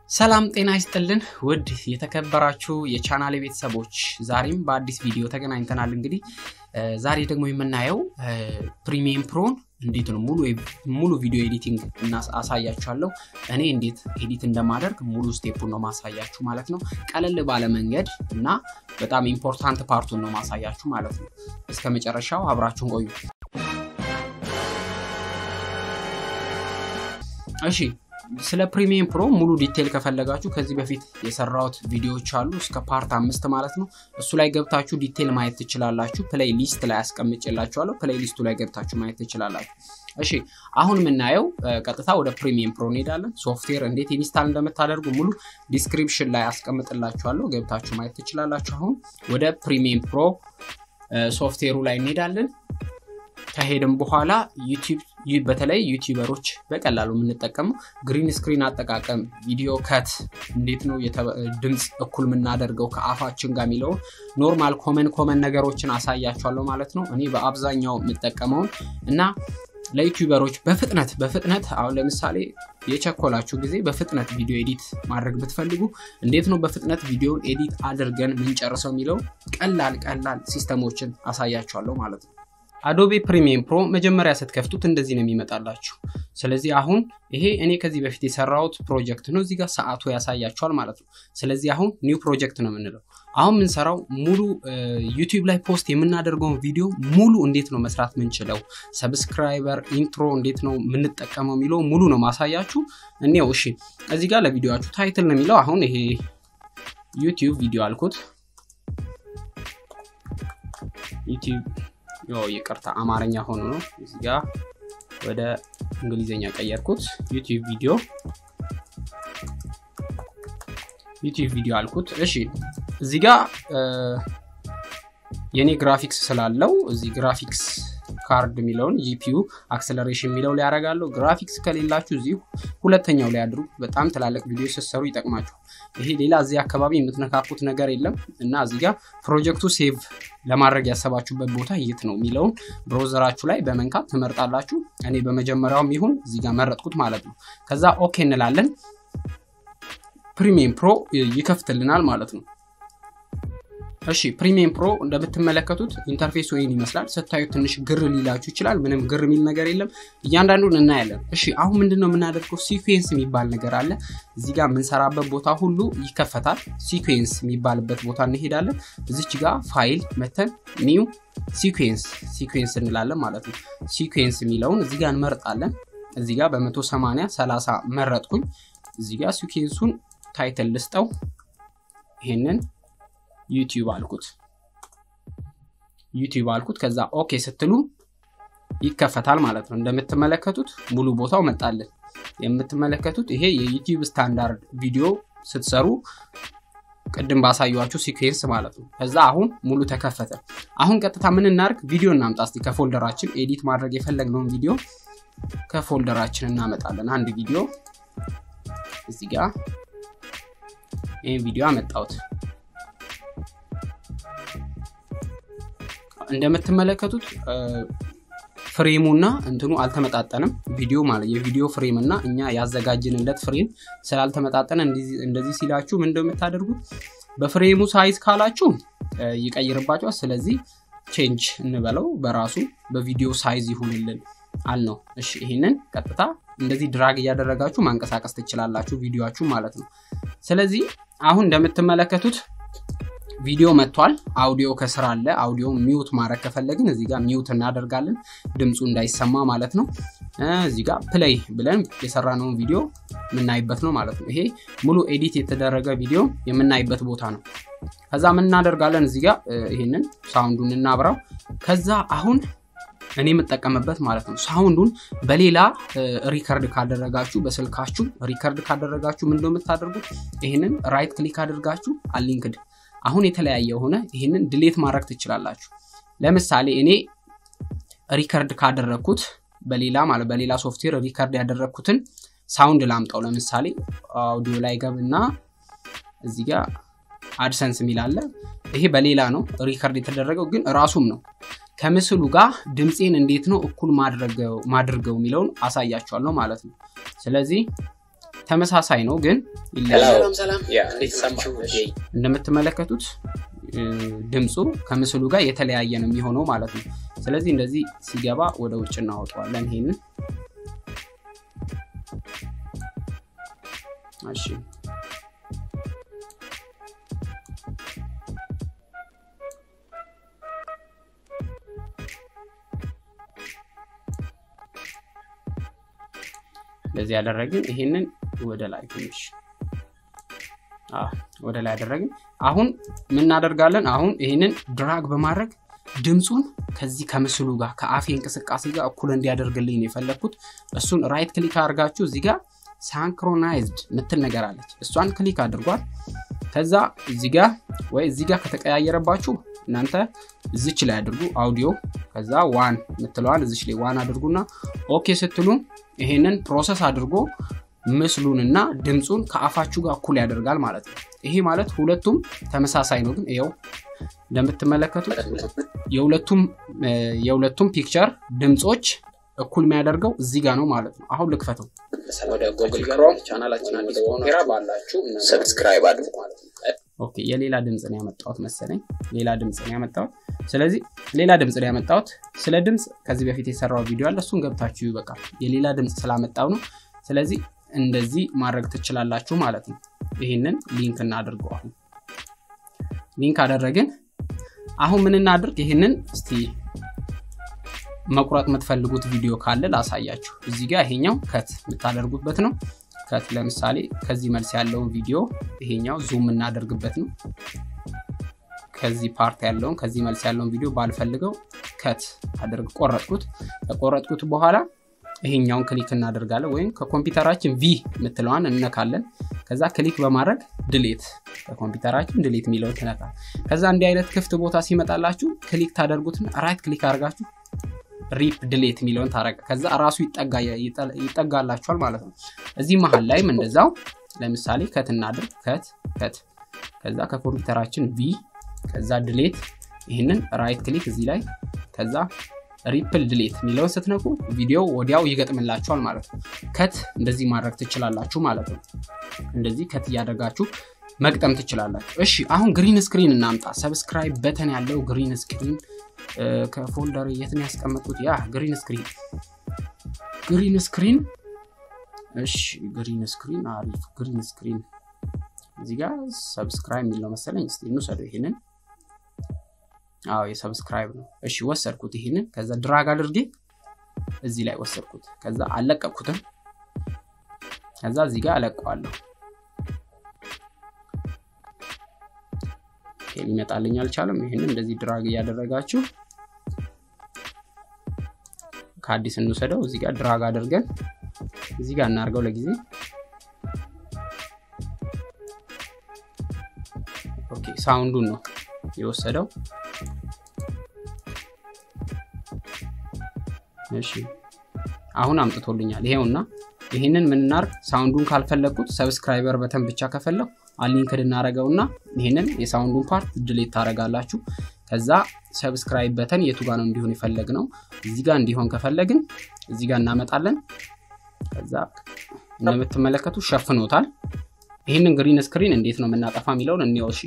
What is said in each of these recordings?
ሰላም ጤና ይስጥልን ውድ የተከበራችሁ የቻናሌ ቤተሰቦች ዛሬም በአዲስ ቪዲዮ ተገናኝተናል እንግዲህ ዛሬ ደግሞ የምናየው ፕሪሚየር ፕሮን እንዴት ነው ሙሉ ቪዲዮ ኤዲቲንግ አሳያችኋለሁ እኔ እንዴት ኤዲት እንደማደርግ ሙሉ ስቴፑን ነው ማሳያችሁ ማለት ነው ቀለል ባለ መንገድ እና በጣም ኢምፖርታንት ፓርቱን ነው ማሳያችሁ ማለት ነው እስከመጨረሻው አብራችሁን ቆዩ እሺ ስለ ፕሪሚየር ፕሮ ሙሉ ዲቴል ከፈለጋችሁ ከዚህ በፊት የሰራውት ቪዲዮዎች አሉ እስከ ፓርት 5 ማለት ነው እሱ ላይ ገብታችሁ ዲቴል ማየት ትችላላችሁ ፕሌይሊስት ላይ አስቀምጬላችኋለሁ ፕሌይሊስቱ ላይ ገብታችሁ ማየት ትችላላችሁ እሺ አሁን ምናየው ቀጥታ ወደ ፕሪሚየር ፕሮ እንሄዳለን ሶፍትዌር እንዴት ኢንስታል እንደምታደርጉ ሙሉ ዲስክሪፕሽን ላይ አስቀምጥላችኋለሁ ገብታችሁ ማየት ትችላላችሁ አሁን ወደ ፕሪሚየር ፕሮ ሶፍትዌሩ ላይ እንሄዳለን ከሄድን በኋላ ዩቲዩብ በተለይ ዩቲዩበሮች በቀላሉ የምንጠቀመው ግሪን ስክሪን አጠቃቀም ቪዲዮ ካት እንዴት ነው ድምጽ እኩል ምናደርገው ከአፋችን ጋር ሚለው ኖርማል ኮመን ነገሮችን አሳያችኋለሁ ማለት ነው እኔ በአብዛኛው የምጠቀመው እና ለዩቲዩበሮች በፍጥነት አሁን ለምሳሌ የቸኮላችሁ ጊዜ በፍጥነት ቪዲዮ ኤዲት ማድረግ ብትፈልጉ እንዴት ነው በፍጥነት ቪዲዮን ኤዲት አድርገን ምንጨርሰው ሚለው ቀላል ሲስተሞችን አሳያችኋለሁ ማለት ነው አዶቤ ፕሪሚየር ፕሮ መጀመሪያ ስትከፍቱት እንደዚህ ነው የሚመጣላችሁ ስለዚህ አሁን ይሄ እኔ ከዚህ በፊት የሰራውት ፕሮጀክት ነው እዚህ ጋር ሰዓቱ ያሳያችኋል ማለት ነው ስለዚህ አሁን ኒው ፕሮጀክት ነው የምንለው አሁን ምን ሰራው ሙሉ ዩቲዩብ ላይ ፖስት የምናደርገው ቪዲዮ ሙሉ እንዴት ነው መስራት ምንችለው ሰብስክራይበር ኢንትሮ እንዴት ነው ምንጠቀመው ሚለው ሙሉ ነው ማሳያችሁ እኔው እሺ እዚህ ጋር ለቪዲዮአችሁ ታይትል ነው የሚለው አሁን ይሄ ዩቲዩብ ቪዲዮ አልኩት ዩቲዩብ ይቅርታ አማርኛ ሆኖ ነው እዚህ ጋር ወደ እንግሊዘኛ ቀየርኩት ዩቲዩብ ቪዲዮ አልኩት እሺ እዚህ ጋር የኔ ግራፊክስ ስላለው እዚህ ግራፊክስ ካርድ ሚለውን GPU አክሰለሬሽን ሚለው ላይ ያረጋለሁ ግራፊክስ ከሌላችሁ እዚህ ሁለተኛው ላይ አድሩ በጣም ተላልቅ ቪዲዮ ሲሰሩ ይጠቅማችሁ ይሄ ሌላ እዚህ አካባቢ የምትነካኩት ነገር የለም እና እዚህ ጋር ፕሮጀክቱ ሴቭ ለማድረግ ያሰባችሁበት ቦታ የት ነው ሚለውን ብራውዘራችሁ ላይ በመንካት ትመርጣላችሁ እኔ በመጀመሪያውም ይሁን እዚህ ጋር መረጥኩት ማለት ነው ከዛ ኦኬ እንላለን ፕሪሚየር ፕሮ ይከፍትልናል ማለት ነው እሺ ፕሪሚየር ፕሮ እንደምትመለከቱት ኢንተርፌስ ወይን ይመስላል ስታዩት ትንሽ ግር ሊላችሁ ይችላል ምንም ግር ሚል ነገር የለም እያንዳንዱን እናያለን እሺ አሁን ምንድነው የምናደርገው ሲኩዌንስ የሚባል ነገር አለ እዚህ ጋር ምንሰራበት ቦታ ሁሉ ይከፈታል ሲኩዌንስ የሚባልበት ቦታ እንሄዳለን እዚች ጋር ፋይል መተን ኒው ሲኩዌንስ እንላለን ማለት ነው ሲኩዌንስ የሚለውን እዚህ ጋር እንመርጣለን እዚህ ጋር በ180 30 መረጥኩኝ እዚህ ጋር ሲኩዌንሱን ታይትል ልስጠው ይሄንን ዩቲዩብ አልኩት ከዛ ኦኬ ስትሉ ይከፈታል ማለት ነው እንደምትመለከቱት ሙሉ ቦታው መጣልን የምትመለከቱት ይሄ የዩቲዩብ ስታንዳርድ ቪዲዮ ስትሰሩ ቀደም ባሳዩአችሁ ሲኩዌንስ ማለት ነው ከዛ አሁን ሙሉ ተከፈተ አሁን ቀጥታ ምን እናርግ ቪዲዮ እናምጣ እስቲ ከፎልደራችን ኤዲት ማድረግ የፈለግነው ቪዲዮ ከፎልደራችን እናመጣለን አንድ ቪዲዮ እዚህ ጋር ይሄን ቪዲዮ አመጣሁት እንደምትመለከቱት ፍሬሙና እንትኑ አልተመጣጠንም ቪዲዮ ማለት የቪዲዮ ፍሬምና እኛ ያዘጋጅንለት ፍሬም ስላልተመጣጠነ እንደዚህ ሲላችሁ ምን እንደምታደርጉት በፍሬሙ ሳይዝ ካላችሁ ይቀይርባችኋል ስለዚህ ቼንጅ እንበለው በራሱ በቪዲዮ ሳይዝ ይሁንልን አልነው እሺ ይሄንን ቀጥታ እንደዚህ ድራግ ያደረጋችሁ ማንቀሳቀስ ትችላላችሁ ቪዲዮአችሁ ማለት ነው ስለዚህ አሁን እንደምትመለከቱት ቪዲዮ መጥቷል አውዲዮ ከስራ አለ አውዲዮ ሚውት ማድረግ ከፈለግን እዚህ ጋር ሚውት እናደርጋለን ድምጹ እንዳይሰማ ማለት ነው እዚህ ጋር ፕሌይ ብለን የሰራነው ቪዲዮ ምናይበት ነው ማለት ነው ይሄ ሙሉ ኤዲት የተደረገ ቪዲዮ የምናይበት ቦታ ነው ከዛ ምን እናደርጋለን እዚህ ጋር ይሄንን ሳውንዱን እናብራው ከዛ አሁን እኔ መጠቀምበት ማለት ነው ሳውንዱን በሌላ ሪከርድ ካደረጋችሁ በስልካችሁ ሪከርድ ካደረጋችሁ ምን እንደምታደርጉት ይሄንን ራይት ክሊክ አድርጋችሁ አሊንክድ አሁን የተለያየ ሆነ ይሄንን ዲሊት ማድረግ ትችላላችሁ ለምሳሌ እኔ ሪከርድ ካደረኩት በሌላ ሶፍትዌር ሪከርድ ያደረኩትን ሳውንድ ላምጣው ለምሳሌ አውዲዮ ላይ ገብና እዚህ ጋር አድሰንስ ሚላለ ይሄ በሌላ ነው ሪከርድ የተደረገው ግን ራሱም ነው ከምስሉ ጋር ድምጼን እንዴት ነው እኩል ማድረገው ሚለውን አሳያችኋለሁ ማለት ነው ስለዚህ ተመሳሳይ ነው ግን ሰላም ያ እንዴት ሰማችሁ እንደምትመለከቱት ድምጹ ከምስሉ ጋር የተለያየ ነው የሚሆነው ማለት ነው ስለዚህ እንደዚህ ሲገባ ወደ ውጭ እናወጣዋለን ይሄንን እሺ ለዚህ ያደረግን ይሄንን ወደ ላይ ትንሽ ወደ ላይ ያደረግን አሁን ምን እናደርጋለን አሁን ይሄንን ድራግ በማድረግ ድምጹን ከዚህ ከምስሉ ጋር ከአፌ እንቅስቃሴ ጋር እኩል እንዲያደርግልኝ ነው የፈለኩት እሱን ራይት ክሊክ አድርጋችሁ እዚህ ጋር ሳንክሮናይዝድ ምትል ነገር አለች እሷን ክሊክ አድርጓል ከዛ እዚህ ጋር ከተቀያየረባችሁ እናንተ እዚች ላይ አድርጉ አውዲዮ ከዛ 1 ምትለዋል እዚች ላይ 1 አድርጉና ኦኬ ስትሉ ይሄንን ፕሮሰስ አድርጎ ምስሉንና ድምጹን ከአፋችሁ ጋር እኩል ያደርጋል ማለት ነው ይሄ ማለት ሁለቱም ተመሳሳይ ነው ግን ይሄው እንደምትመለከቱት የሁለቱም ፒክቸር ድምጾች እኩል የሚያደርገው እዚህ ጋር ነው ማለት ነው አሁን ልክፈተው ወደ ጉግል ክሮም ቻናላችን አዲስ ኦፔራ ባላችሁ ሰብስክራይብ አድርጉ ማለት ነው ኦኬ የሌላ ድምጽ ነው ያመጣሁት መሰለኝ ሌላ ድምጽ ነው ያመጣሁት ስለዚህ ሌላ ድምጽ ነው ያመጣሁት ስለ ድምጽ ከዚህ በፊት የሰራው ቪዲዮ አለ እሱን ገብታችሁ ይበቃል የሌላ ድምጽ ስላመጣው ነው ስለዚህ እንደዚህ ማድረግ ትችላላችሁ ማለት ነው ይሄንን ሊንክ እናድርገው አሁን ሊንክ አደረግን አሁን ምን እናድርግ ይሄንን እስቲ መቁረጥ የምትፈልጉት ቪዲዮ ካለ ላሳያችሁ እዚህ ጋር ይሄኛው ከት የምታደርጉበት ነው ከት ለምሳሌ ከዚህ መልስ ያለው ቪዲዮ ይሄኛው ዙም እናደርግበት ነው ከዚህ ፓርት ያለው ከዚህ መልስ ያለው ቪዲዮ ባልፈልገው ከት አድርግ ቆረጥኩት በኋላ ይሄኛውን ክሊክ እናደርጋለን ወይም ከኮምፒውተራችን ቪ ምትለዋን እንነካለን ከዛ ክሊክ በማድረግ ዲሊት ከኮምፒውተራችን ዲሊት ሚለው ተነካል ከዛ እንዲህ አይነት ክፍት ቦታ ሲመጣላችሁ ክሊክ ታደርጉትና ራይት ክሊክ አድርጋችሁ ሪፕ ዲሊት ሚለውን ታረጋ ከዛ ራሱ ይጠጋላችኋል ማለት ነው እዚህ መሃል ላይም እንደዛው ለምሳሌ ከት እናድርግ ከት ከዛ ከኮምፒውተራችን ቪ ከዛ ዲሊት ይሄንን ራይት ክሊክ እዚህ ላይ ከዛ ሪፕል ዲሊት ሚለውን ስትነኩ ቪዲዮ ወዲያው ይገጥምላችኋል ማለት ነው ከት እንደዚህ ማድረግ ትችላላችሁ ማለት ነው እንደዚህ ከት ያደርጋችሁ መግጠም ትችላላችሁ እሺ አሁን ግሪን ስክሪን እናምጣ ሰብስክራይብ በተን ያለው ግሪን ስክሪን ከፎልደር የትን ያስቀመጡት ያ ግሪን ስክሪን እሺ ግሪን ስክሪን አሪፍ ግሪን ስክሪን እዚህ ጋር ሰብስክራይብ ሚለው መሰለኝ እስቲ እንውሰደው ይሄንን የሰብስክራይብ ነው እሺ ወሰድኩት ይሄንን ከዛ ድራግ አድርጌ እዚህ ላይ ወሰድኩት ከዛ አለቀኩት ከዛ እዚህ ጋር አለቀዋለሁ ይመጣልኝ አልቻለም ይሄንን እንደዚህ ድራግ ያደረጋችሁ ከአዲስ እንውሰደው እዚህ ጋር ድራግ አድርገን እዚህ ጋር እናርገው ለጊዜ ኦኬ ሳውንዱን ነው የወሰደው እሺ አሁን አምጥቶልኛል ይሄውና ይሄንን ምን እናርግ ሳውንዱን ካልፈለኩት ሰብስክራይበር በተን ብቻ ከፈለኩ አሊንክድ እናረጋውና ይሄንን የሳውንዱን ፓርት ዲሊት ታረጋላችሁ ከዛ ሰብስክራይብ በተን የቱ ጋር ነው እንዲሆን ይፈልግነው እዚህ ጋር እንዲሆን ከፈለግን እዚህ ጋር እናመጣለን ከዛ እንደምትመለከቱ ሸፍኖታል ይሄንን ግሪን ስክሪን እንዴት ነው የምናጠፋ ሚለውን እንየው እሺ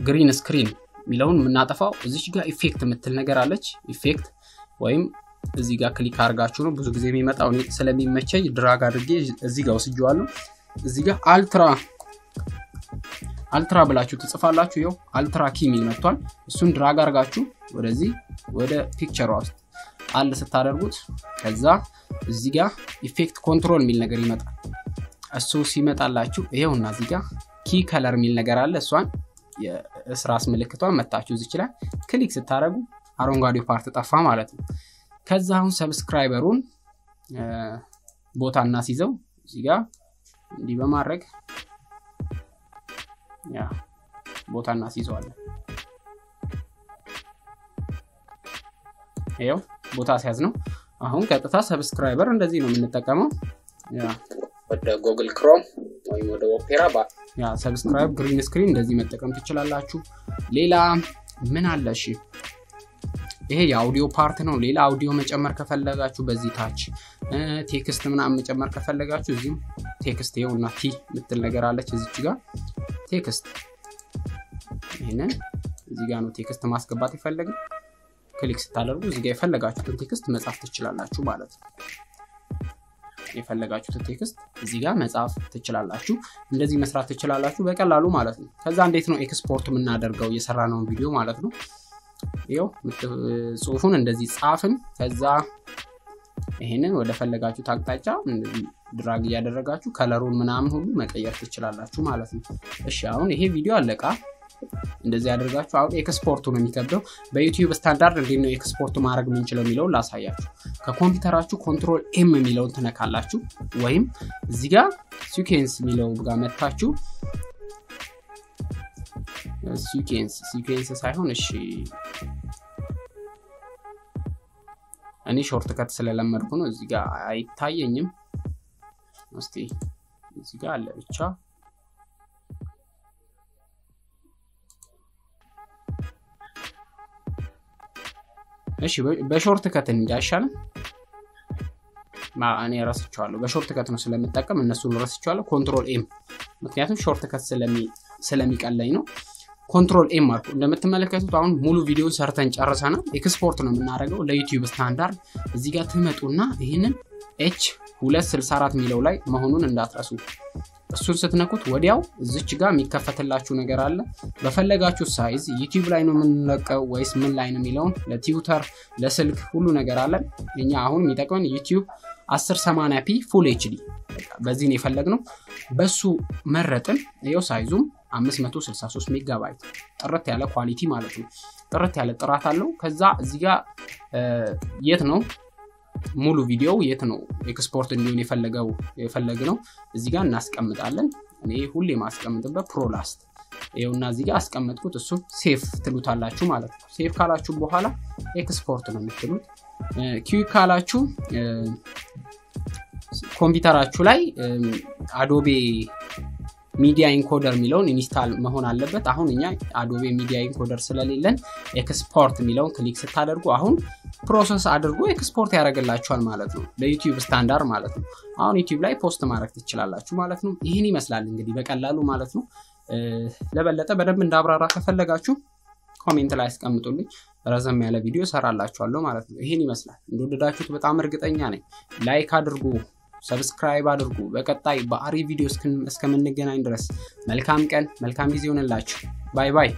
ግሪን ስክሪን ሚለውን የምናጠፋው እዚች ጋር ኢፌክት ምትል ነገር አለች ኢፌክት ወይም እዚህ ጋር ክሊክ አድርጋችሁ ነው ብዙ ጊዜ የሚመጣው ስለሚመቸኝ ድራግ አድርጌ እዚህ ጋር ወስጄዋለሁ እዚህ ጋር አልትራ ብላችሁ ትጽፋላችሁ ይሄው አልትራ ኪ ሚል መጥቷል እሱን ድራግ አድርጋችሁ ወደዚህ ወደ ፒክቸር ውስጥ አል ስታደርጉት ከዛ እዚህ ጋር ኢፌክት ኮንትሮል ሚል ነገር ይመጣል እሱ ሲመጣላችሁ ይሄውና እዚህ ጋር ኪ ከለር ሚል ነገር አለ እሷን የስራስ ምልክቷን መጣችሁ እዚህ ይችላል ክሊክ ስታደርጉ አረንጓዴው ፓርት ጠፋ ማለት ነው ከዛ አሁን ሰብስክራይበሩን ቦታና ሲዘው እዚህ ጋር እንዲ በማድረግ ያ ቦታና ሲዘዋለን ይሄው ቦታ ሲያዝ ነው አሁን ቀጥታ ሰብስክራይበር እንደዚህ ነው የምንጠቀመው ያ ወደ ጉግል ክሮም ወይ ወደ ኦፔራ ያ ሰብስክራይብ ግሪን ስክሪን እንደዚህ መጠቀም ትችላላችሁ ሌላ ምን አለ እሺ ይሄ የአውዲዮ ፓርት ነው ሌላ አውዲዮ መጨመር ከፈለጋችሁ በዚህ ታች ቴክስት ምናምን መጨመር ከፈለጋችሁ እዚህም ቴክስት ይኸውና ቲ ምትል ነገር አለች እዚች ጋር ቴክስት ይሄንን እዚህ ጋር ነው ቴክስት ማስገባት ይፈልግ ክሊክ ስታደርጉ እዚህ ጋር የፈለጋችሁትን ቴክስት መጻፍ ትችላላችሁ ማለት ነው የፈለጋችሁትን ቴክስት እዚህ ጋር መጻፍ ትችላላችሁ እንደዚህ መስራት ትችላላችሁ በቀላሉ ማለት ነው ከዛ እንዴት ነው ኤክስፖርት የምናደርገው የሰራነው ቪዲዮ ማለት ነው ይሄው ጽሁፉን እንደዚህ ጻፍን ከዛ ይሄንን ወደ ፈለጋችሁ አቅጣጫ ድራግ ያደረጋችሁ ከለሩን ምናምን ሁሉ መቀየር ትችላላችሁ ማለት ነው እሺ አሁን ይሄ ቪዲዮ አለቃ እንደዚህ ያደርጋችሁ አሁን ኤክስፖርቱ ነው የሚከብደው በዩቲዩብ ስታንዳርድ እንዴት ነው ኤክስፖርት ማድረግ ምንችለው የሚለው ላሳያችሁ ከኮምፒውተራችሁ ኮንትሮል ኤም የሚለውን ተነካላችሁ ወይም እዚህ ጋር ሲኩዌንስ የሚለው ጋር መጣችሁ ሲኩዌንስ ሳይሆን እሺ እኔ ሾርት ከት ስለለመድኩ ነው እዚህ ጋር አይታየኝም እስቲ እዚህ ጋር አለ ብቻ እሺ በሾርት ከት እንጃሻለ ማአኔ ራስቻለሁ በሾርት ከት ነው ስለምጠቀም እነሱን ራስቻለሁ ኮንትሮል ኤም ምክንያቱም ሾርት ከት ስለሚቀለኝ ነው ኮንትሮል ኤም አርኩ እንደምትመለከቱት አሁን ሙሉ ቪዲዮ ሰርተን ጨርሰና ኤክስፖርት ነው የምናደርገው ለዩቲዩብ ስታንዳርድ እዚህ ጋር ትመጡና ይሄንን H264 ሚለው ላይ መሆኑን እንዳትረሱ እሱን ስትነኩት ወዲያው እዚች ጋር የሚከፈትላችሁ ነገር አለ በፈለጋችሁ ሳይዝ ዩቲዩብ ላይ ነው የምንለቀው ወይስ ምን ላይ ነው የሚለውን ለቲዩተር ለስልክ ሁሉ ነገር አለ እኛ አሁን የሚጠቅመን ዩቲዩብ 1080p ፉል ኤችዲ በዚህ ነው የፈለግነው በሱ መረጥን ይሄው ሳይዙም 563 ሜጋባይት ጥርት ያለ ኳሊቲ ማለት ነው ጥርት ያለ ጥራት አለው ከዛ እዚህ ጋር የት ነው ሙሉ ቪዲዮ የት ነው ኤክስፖርት እንዲሆን የፈለግነው እዚህ ጋር እናስቀምጣለን እኔ ሁሌ ማስቀምጥበት ፕሮላስት ይሄውና እዚህ ጋር አስቀምጥኩት እሱ ሴፍ ትሉታላችሁ ማለት ነው ሴፍ ካላችሁ በኋላ ኤክስፖርት ነው የምትሉት ኪው ካላችሁ ኮምፒውተራችሁ ላይ አዶቤ ሚዲያ ኢንኮደር ሚለውን ኢንስታል መሆን አለበት አሁን እኛ አዶቤ ሚዲያ ኢንኮደር ስለሌለን ኤክስፖርት ሚለውን ክሊክ ስታደርጉ አሁን ፕሮሰስ አድርጎ ኤክስፖርት ያደርግላችኋል ማለት ነው ለዩቲዩብ ስታንዳርድ ማለት ነው አሁን ዩቲዩብ ላይ ፖስት ማድረግ ትችላላችሁ ማለት ነው ይሄን ይመስላል እንግዲህ በቀላሉ ማለት ነው ለበለጠ በደንብ እንዳብራራ ከፈለጋችሁ ኮሜንት ላይ አስቀምጡልኝ ረዘም ያለ ቪዲዮ ሰራላችኋለሁ ማለት ነው ይሄን ይመስላል እንደወደዳችሁት በጣም እርግጠኛ ነኝ ላይክ አድርጉ ሰብስክራይብ አድርጉ በቀጣይ በአሪ ቪዲዮ እስከምንገናኝ ድረስ መልካም ቀን መልካም ጊዜ ሆነላችሁ ባይ ባይ